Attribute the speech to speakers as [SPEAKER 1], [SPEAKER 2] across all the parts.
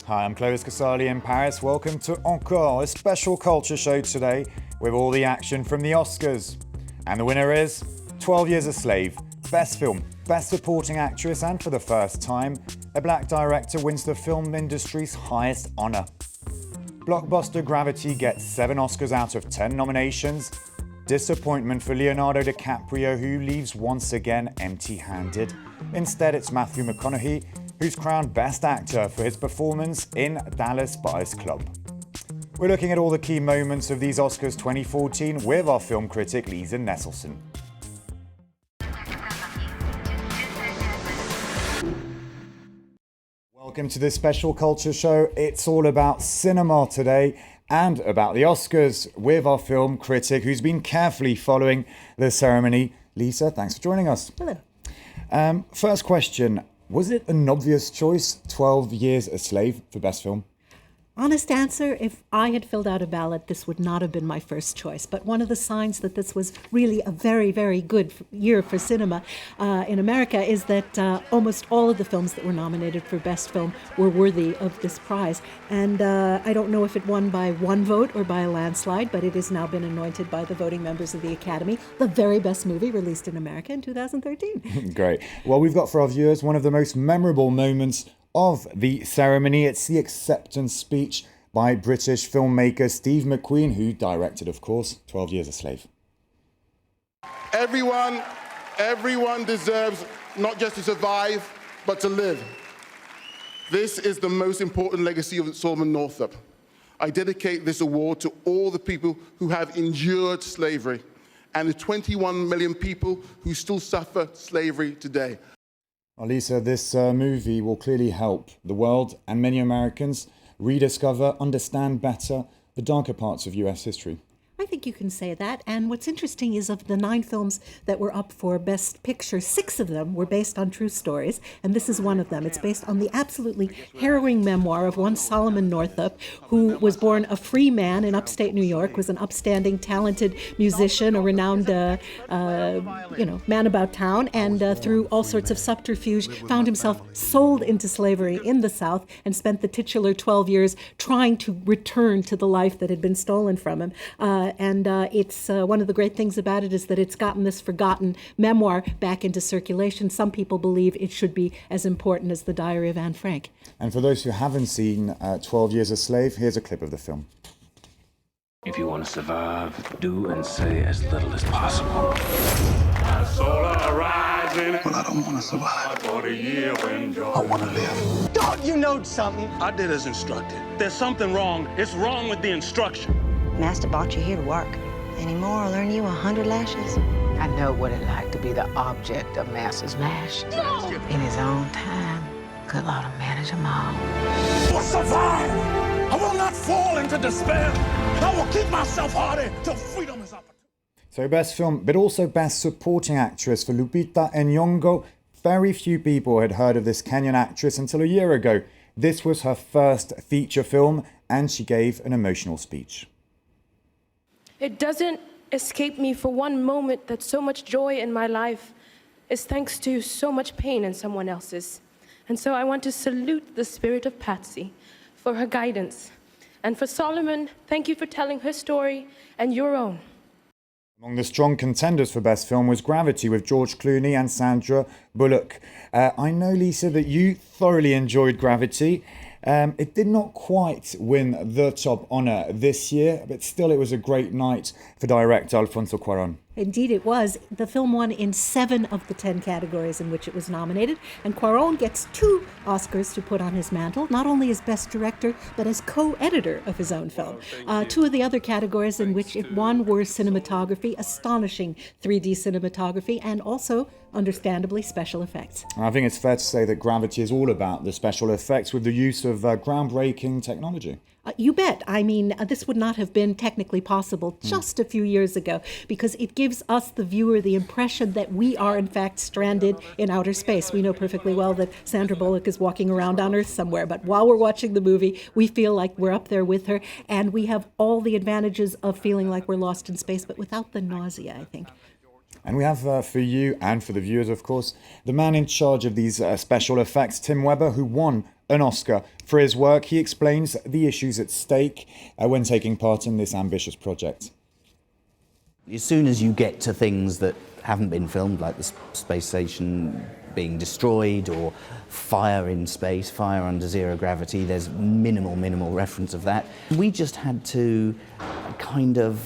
[SPEAKER 1] Hi, I'm Clovis Casali in Paris. Welcome to Encore, a special culture show today with all the action from the Oscars. And the winner is 12 Years a Slave. Best film, best supporting actress, and for the first time, a black director wins the film industry's highest honor. Blockbuster Gravity gets 7 Oscars out of 10 nominations. Disappointment for Leonardo DiCaprio, who leaves once again empty-handed. Instead, it's Matthew McConaughey, who's crowned Best Actor for his performance in Dallas Buyers Club. We're looking at all the key moments of these Oscars 2014 with our film critic Lisa Nesselson. Welcome to this special culture show. It's all about cinema today and about the Oscars with our film critic who's been carefully following the ceremony. Lisa, thanks for joining us.
[SPEAKER 2] Hello.
[SPEAKER 1] First question. Was it an obvious choice, 12 Years a Slave, for Best Film?
[SPEAKER 2] Honest answer, if I had filled out a ballot, this would not have been my first choice. But one of the signs that this was really a very, very good year for cinema in America is that almost all of the films that were nominated for Best Film were worthy of this prize. And I don't know if it won by one vote or by a landslide, but it has now been anointed by the voting members of the Academy the very best movie released in America in 2013.
[SPEAKER 1] Great. Well, we've got for our viewers one of the most memorable moments of the ceremony. It's the acceptance speech by British filmmaker Steve McQueen, who directed, of course, 12 Years a Slave.
[SPEAKER 3] Everyone deserves not just to survive, but to live. This is the most important legacy of Solomon Northup. I dedicate this award to all the people who have endured slavery and the 21 million people who still suffer slavery today.
[SPEAKER 1] Well, Lisa, this movie will clearly help the world and many Americans rediscover, understand better the darker parts of US history.
[SPEAKER 2] I think you can say that. And what's interesting is of the 9 films that were up for Best Picture, 6 of them were based on true stories, and this is one of them. It's based on the absolutely harrowing memoir of one Solomon Northup, who was born a free man in upstate New York, was an upstanding, talented musician, a renowned man about town, and through all sorts of subterfuge found himself sold into slavery in the South and spent the titular 12 years trying to return to the life that had been stolen from him. It's one of the great things about it is that it's gotten this forgotten memoir back into circulation. Some people believe it should be as important as the Diary of Anne Frank.
[SPEAKER 1] And for those who haven't seen 12 Years a Slave, here's a clip of the film.
[SPEAKER 4] If you want to survive, do and say as little as possible.
[SPEAKER 5] Well,
[SPEAKER 6] I don't want to survive. I want to live.
[SPEAKER 5] Don't you know something? I did as instructed. There's something wrong. It's wrong with the instruction.
[SPEAKER 7] Master brought you here to work. Any more, I'll earn you 100 lashes.
[SPEAKER 8] I know what it's like to be the object of Master's lash.
[SPEAKER 7] No!
[SPEAKER 8] In his own time, good Lord will manage them all.
[SPEAKER 5] I will survive! I will not fall into despair! I will keep myself hardy till freedom is up.
[SPEAKER 1] So Best Film, but also Best Supporting Actress for Lupita Nyong'o. Very few people had heard of this Kenyan actress until a year ago. This was her first feature film, and she gave an emotional speech.
[SPEAKER 9] It doesn't escape me for one moment that so much joy in my life is thanks to so much pain in someone else's. And so I want to salute the spirit of Patsy for her guidance. And for Solomon, thank you for telling her story and your own.
[SPEAKER 1] Among the strong contenders for Best Film was Gravity with George Clooney and Sandra Bullock. I know, Lisa, that you thoroughly enjoyed Gravity. It did not quite win the top honour this year, but still it was a great night for director Alfonso Cuarón.
[SPEAKER 2] Indeed it was. The film won in 7 of the 10 categories in which it was nominated, and Cuarón gets 2 Oscars to put on his mantle, not only as Best Director, but as co-editor of his own film. 2 of the other categories in which it won were cinematography, astonishing 3D cinematography, and also, understandably, special effects.
[SPEAKER 1] I think it's fair to say that Gravity is all about the special effects with the use of groundbreaking technology.
[SPEAKER 2] You bet. I mean, this would not have been technically possible just a few years ago because it gives us, the viewer, the impression that we are, in fact, stranded in outer space. We know perfectly well that Sandra Bullock is walking around on Earth somewhere, but while we're watching the movie, we feel like we're up there with her, and we have all the advantages of feeling like we're lost in space, but without the nausea, I think.
[SPEAKER 1] And we have for you and for the viewers, of course, the man in charge of these special effects, Tim Weber, who won an Oscar for his work. He explains the issues at stake when taking part in this ambitious project.
[SPEAKER 10] As soon as you get to things that haven't been filmed, like the space station being destroyed or fire in space, fire under zero gravity, there's minimal reference of that. We just had to kind of,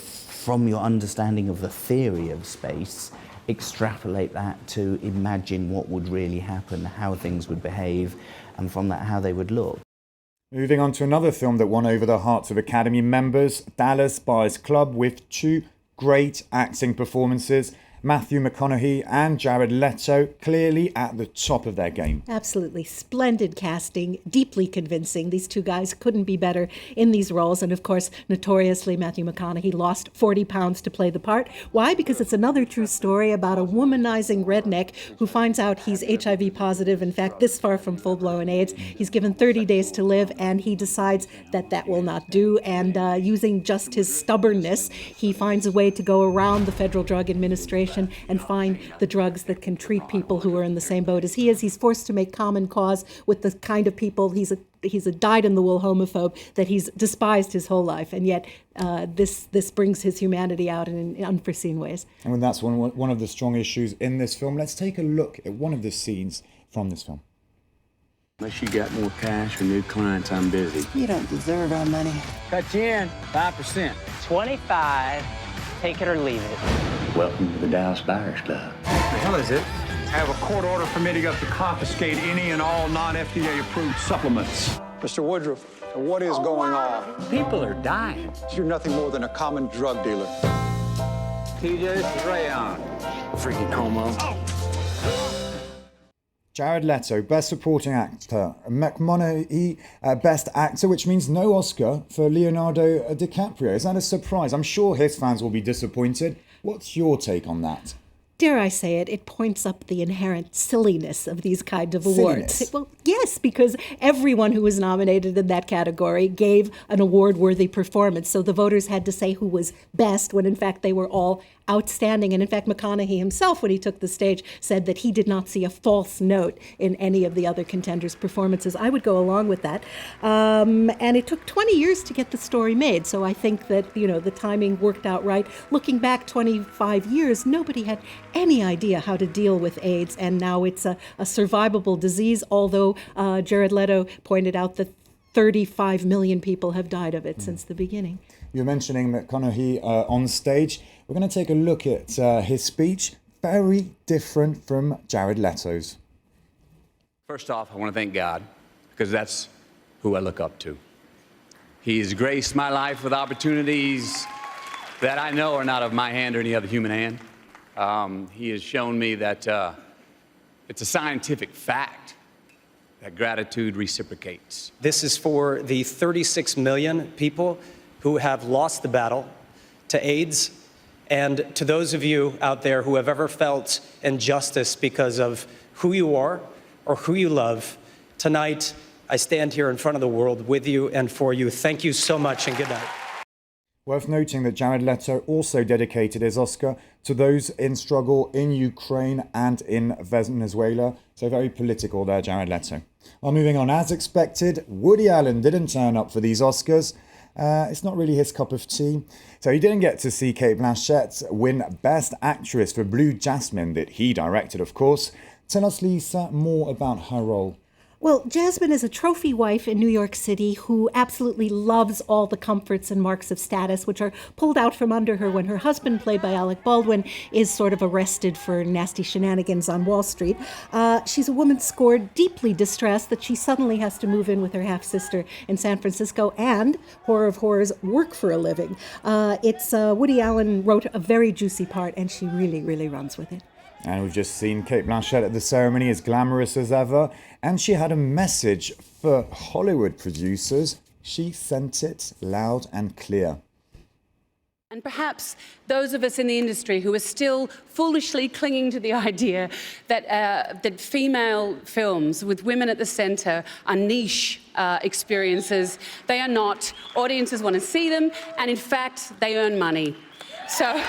[SPEAKER 10] from your understanding of the theory of space, extrapolate that to imagine what would really happen, how things would behave, and from that, how they would look.
[SPEAKER 1] Moving on to another film that won over the hearts of Academy members, Dallas Buyers Club, with two great acting performances. Matthew McConaughey and Jared Leto clearly at the top of their game.
[SPEAKER 2] Absolutely splendid casting, deeply convincing. These two guys couldn't be better in these roles. And of course, notoriously, Matthew McConaughey lost 40 pounds to play the part. Why? Because it's another true story about a womanizing redneck who finds out he's HIV positive, in fact, this far from full-blown AIDS. He's given 30 days to live, and he decides that that will not do. And using just his stubbornness, he finds a way to go around the Federal Drug Administration and find the drugs that can treat people who are in the same boat as he is. He's forced to make common cause with the kind of people. He's a dyed-in-the-wool homophobe that he's despised his whole life, and yet this brings his humanity out in unforeseen ways.
[SPEAKER 1] And that's one of the strong issues in this film. Let's take a look at one of the scenes from this film.
[SPEAKER 4] Unless you got more cash or new clients, I'm busy.
[SPEAKER 11] You don't deserve our money.
[SPEAKER 12] Cut you in 5%.
[SPEAKER 13] 25. Take it or leave it.
[SPEAKER 4] Welcome to the Dallas Buyers Club.
[SPEAKER 12] What the hell is it? I have a court order permitting us to confiscate any and all non-FDA approved supplements.
[SPEAKER 14] Mr. Woodruff, what is going on?
[SPEAKER 12] People are dying.
[SPEAKER 14] You're nothing more than a common drug dealer.
[SPEAKER 12] TJ, this is Rayon.
[SPEAKER 4] Freaking homo.
[SPEAKER 1] Jared Leto, Best Supporting Actor. McConaughey, Best Actor, which means no Oscar for Leonardo DiCaprio. Is that a surprise? I'm sure his fans will be disappointed. What's your take on that?
[SPEAKER 2] Dare I say it, it points up the inherent silliness of these kind of awards. Well, yes, because everyone who was nominated in that category gave an award-worthy performance. So the voters had to say who was best when, in fact, they were all outstanding. And in fact, McConaughey himself, when he took the stage, said that he did not see a false note in any of the other contenders' performances. I would go along with that. And it took 20 years to get the story made. So I think that, the timing worked out right. Looking back 25 years, nobody had any idea how to deal with AIDS. And now it's a survivable disease, although Jared Leto pointed out that 35 million people have died of it since the beginning.
[SPEAKER 1] You're mentioning McConaughey on stage. We're going to take a look at his speech. Very different from Jared Leto's.
[SPEAKER 15] First off, I want to thank God, because that's who I look up to. He's graced my life with opportunities that I know are not of my hand or any other human hand. He has shown me that it's a scientific fact that gratitude reciprocates.
[SPEAKER 16] This is for the 36 million people who have lost the battle to AIDS, and to those of you out there who have ever felt injustice because of who you are or who you love. Tonight, I stand here in front of the world with you and for you. Thank you so much, and good night.
[SPEAKER 1] Worth noting that Jared Leto also dedicated his Oscar to those in struggle in Ukraine and in Venezuela. So very political there, Jared Leto. Well, moving on, as expected, Woody Allen didn't turn up for these Oscars. It's not really his cup of tea. So he didn't get to see Cate Blanchett win Best Actress for Blue Jasmine, that he directed, of course. Tell us, Lisa, more about her role.
[SPEAKER 2] Well, Jasmine is a trophy wife in New York City who absolutely loves all the comforts and marks of status, which are pulled out from under her when her husband, played by Alec Baldwin, is sort of arrested for nasty shenanigans on Wall Street. She's a woman scored deeply distressed that she suddenly has to move in with her half-sister in San Francisco and, horror of horrors, work for a living. Woody Allen wrote a very juicy part, and she really, really runs with it.
[SPEAKER 1] And we've just seen Cate Blanchett at the ceremony, as glamorous as ever. And she had a message for Hollywood producers. She sent it loud and clear.
[SPEAKER 17] And perhaps those of us in the industry who are still foolishly clinging to the idea that female films with women at the centre are niche experiences. They are not. Audiences want to see them, and in fact, they earn money. So...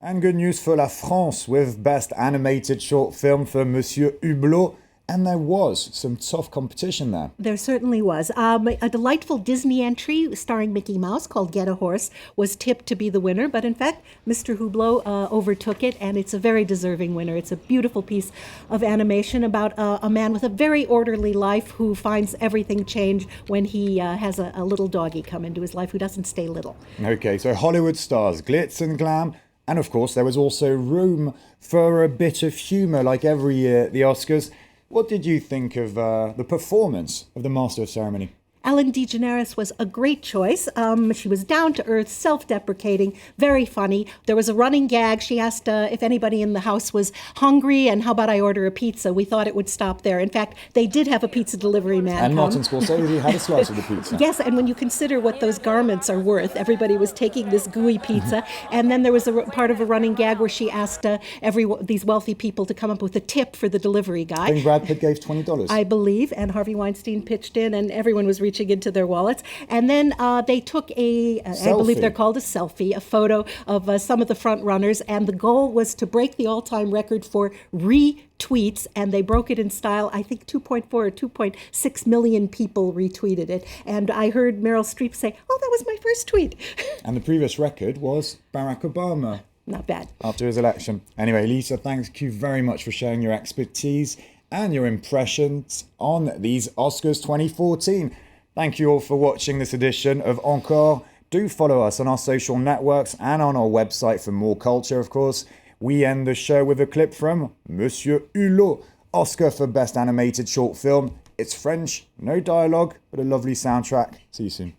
[SPEAKER 1] And good news for La France, with Best Animated Short Film for Monsieur Hublot. And there was some tough competition there.
[SPEAKER 2] There certainly was. A delightful Disney entry starring Mickey Mouse called Get a Horse was tipped to be the winner, but in fact, Mr. Hublot overtook it, and it's a very deserving winner. It's a beautiful piece of animation about a man with a very orderly life who finds everything change when he has a little doggy come into his life who doesn't stay little.
[SPEAKER 1] Okay, so Hollywood stars, glitz and glam, and of course there was also room for a bit of humour like every year at the Oscars. What did you think of the performance of the Master of Ceremony?
[SPEAKER 2] Ellen DeGeneres was a great choice. She was down to earth, self-deprecating, very funny. There was a running gag. She asked if anybody in the house was hungry and how about I order a pizza. We thought it would stop there. In fact, they did have a pizza delivery man
[SPEAKER 1] And
[SPEAKER 2] come.
[SPEAKER 1] Martin Scorsese had a slice of the pizza.
[SPEAKER 2] Yes, and when you consider what those garments are worth, everybody was taking this gooey pizza. And then there was a part of a running gag where she asked these wealthy people to come up with a tip for the delivery guy.
[SPEAKER 1] I think Brad Pitt gave $20.
[SPEAKER 2] I believe, and Harvey Weinstein pitched in, and everyone was reaching into their wallets. And then they took I believe they're called a selfie, a photo of some of the front runners, and the goal was to break the all-time record for retweets, and they broke it in style. I think 2.4 or 2.6 million people retweeted it. And I heard Meryl Streep say, "Oh, that was my first tweet."
[SPEAKER 1] And the previous record was Barack Obama.
[SPEAKER 2] Not bad.
[SPEAKER 1] After his election. Anyway, Lisa, thank you very much for sharing your expertise and your impressions on these Oscars 2014. Thank you all for watching this edition of Encore. Do follow us on our social networks and on our website for more culture, of course. We end the show with a clip from Monsieur Hulot, Oscar for Best Animated Short Film. It's French, no dialogue, but a lovely soundtrack. See you soon.